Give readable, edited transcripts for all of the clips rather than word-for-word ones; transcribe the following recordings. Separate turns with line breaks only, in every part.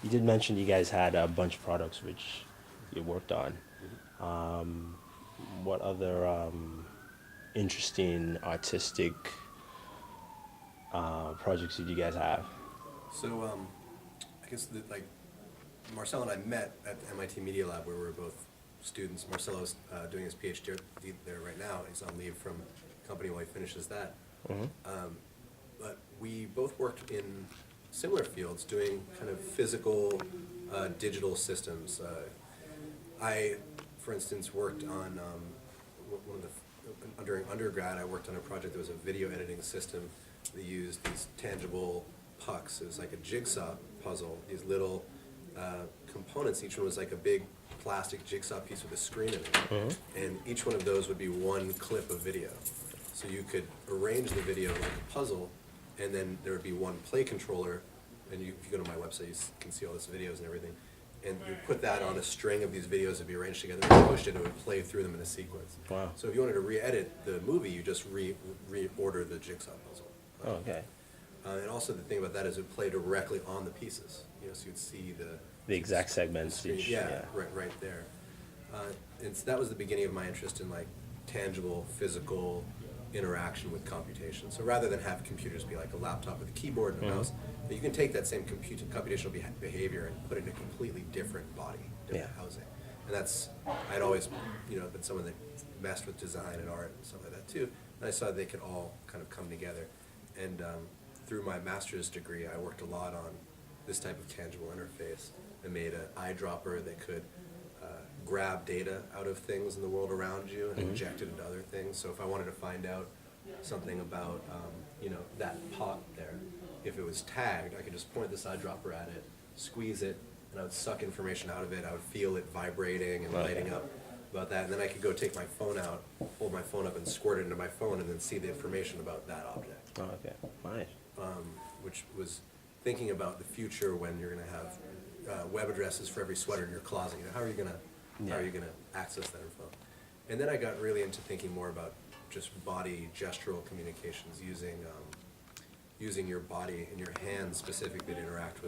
You did mention you guys had a bunch of products which you worked on. What other interesting artistic projects did you guys have?
So I guess like Marcel and I met at the MIT Media Lab where we were both students. Marcelo's doing his PhD there right now. He's on leave from the company while he finishes that. But we both worked in similar fields doing kind of physical digital systems. I, for instance, worked on one of the during undergrad. I worked on a project that was a video editing system that used these tangible pucks. It was like a jigsaw puzzle. These little components. Each one was like a big plastic jigsaw piece with a screen in it, and each one of those would be one clip of video. So you could arrange the video like a puzzle, and then there would be one play controller. And if you go to my website, you can see all these videos and everything. And you put that on a string of these videos that be arranged together, and you pushed it, and it would play through them in a sequence.
Wow.
So if you wanted to re-edit the movie, you just reorder the jigsaw puzzle.
Oh, okay.
And also the thing about that is it would play directly on the pieces. So you'd see
The exact segments.
screen,
Each,
yeah, right there. And so that was the beginning of my interest in like tangible, physical interaction with computation. So rather than have computers be like a laptop with a keyboard and a mouse, you can take that same computational behavior and put it in a completely different body, different housing. And that's, I'd always, been someone that messed with design and art and stuff like that too. And I saw they could all kind of come together. And through my master's degree, I worked a lot on this type of tangible interface. I made an eyedropper that could grab data out of things in the world around you and inject it into other things. So if I wanted to find out something about, that pot there, if it was tagged, I could just point this eyedropper at it, squeeze it, and I would suck information out of it. I would feel it vibrating and lighting up about that. And then I could go take my phone out, hold my phone up and squirt it into my phone and then see the information about that object.
Oh, okay. Nice.
Which was thinking about the future when you're going to have web addresses for every sweater in your closet. How are you going to access that info? And then I got really into thinking more about just body gestural communications, using your body and your hands specifically to interact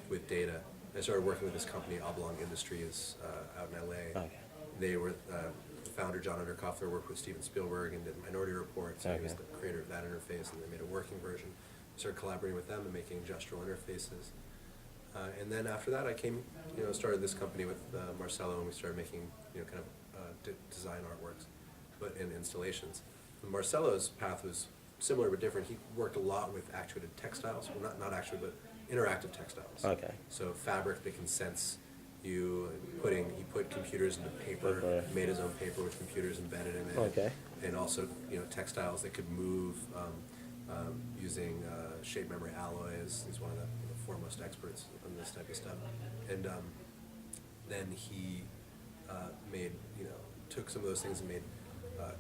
with data. I started working with this company, Oblong Industries, out in LA.
Okay.
They were the founder, John Underkoffler, worked with Steven Spielberg and did Minority Report. So he was the creator of that interface, and they made a working version. Started collaborating with them and making gestural interfaces. And then after that, I came, started this company with Marcelo, and we started making, kind of design artworks, but in installations. And Marcelo's path was similar but different. He worked a lot with actuated textiles, well, not actuated, but interactive textiles.
Okay.
So fabric that can sense you. He put computers into paper, made his own paper with computers embedded in it.
Okay.
And also, textiles that could move using shape memory alloys. He's one of the foremost experts on this type of stuff. And then he took some of those things and made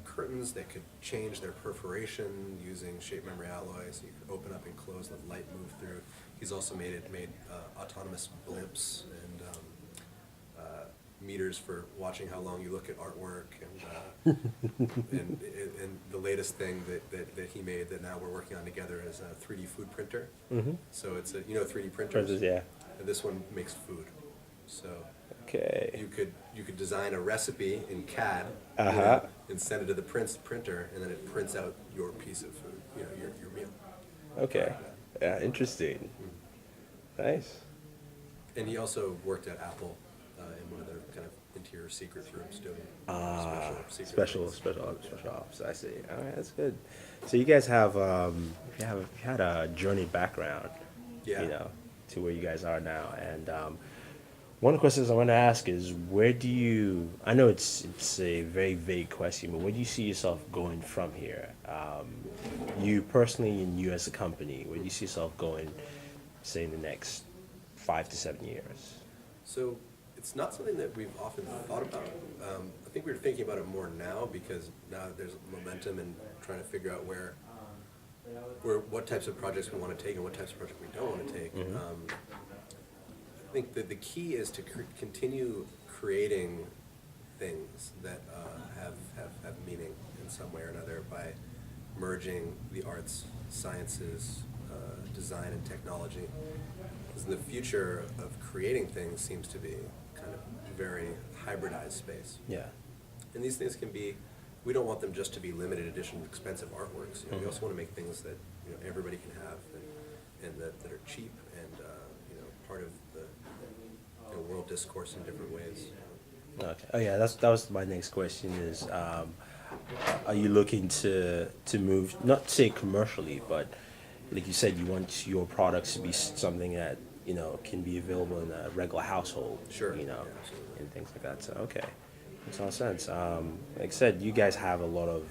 curtains that could change their perforation using shape memory alloys. You could open up and close, let light move through. He's also made autonomous blimps and meters for watching how long you look at artwork, and the latest thing that he made that now we're working on together is a 3D food printer. So it's 3D printers.
Yeah.
And this one makes food. So
Okay.
you could design a recipe in CAD and send it to the printer, and then it prints out your piece of food, your meal.
Okay. Yeah, interesting. Nice.
And he also worked at Apple in one of their kind of interior secret rooms doing
Special ops. I see. All right, that's good. So you guys have you had a journey background, to where you guys are now, and one of the questions I want to ask is, where do you? I know it's a very vague question, but where do you see yourself going from here? You personally, and you as a company, where do you see yourself going, say, in the next 5 to 7 years?
So it's not something that we've often thought about. I think we're thinking about it more now because now there's momentum in trying to figure out what types of projects we want to take and what types of projects we don't want to take. I think that the key is to continue creating things that have meaning in some way or another by merging the arts, sciences, design, and technology. Because the future of creating things seems to be kind of very hybridized space.
Yeah.
And these things can be, we don't want them just to be limited edition expensive artworks. You know, we also want to make things that, you know, everybody can have and that are cheap and, you know, part of the, you know, world discourse in different ways.
Okay. Oh yeah, that was my next question is, are you looking to move, not say commercially, but like you said, you want your products to be something that, you know, can be available in a regular household.
Sure.
You know,
Yeah, absolutely.
and things like that. So okay, makes a lot of sense. Like I said, you guys have a lot of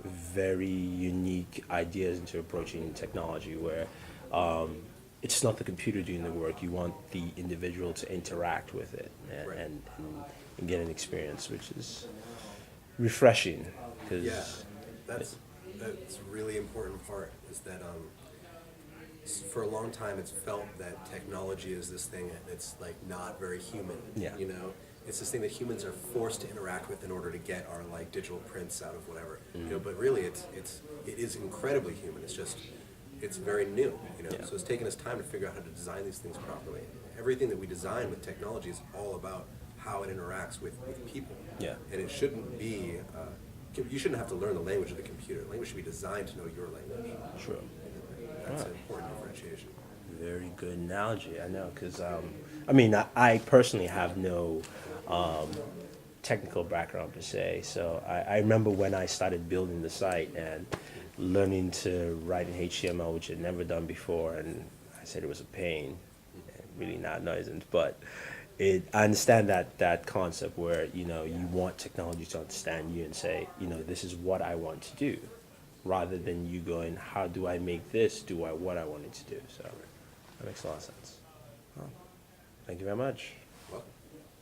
very unique ideas into approaching technology where it's not the computer doing the work. You want the individual to interact with it and,
Right.
and get an experience, which is refreshing. Cause
Yeah, that's a really important part, is that for a long time it's felt that technology is this thing that's like not very human.
Yeah.
You know, it's this thing that humans are forced to interact with in order to get our like digital prints out of whatever. You know, but really it is incredibly human. It's just, it's very new. You know,
Yeah.
so it's taken us time to figure out how to design these things properly. Everything that we design with technology is all about how it interacts with people.
Yeah.
And it shouldn't be, you shouldn't have to learn the language of the computer. The language should be designed to know your language.
True.
That's
Right.
an important differentiation.
Very good analogy. I know, because I mean, I personally have no technical background per se. So I remember when I started building the site and learning to write in HTML, which I'd never done before, and I said it was a pain, and really not noisant, but I understand that concept where, you know, you want technology to understand you and say, you know, this is what I want to do, rather than you going, how do I make this do what I want it to do? So that makes a lot of sense. Well, thank you very much.
Well,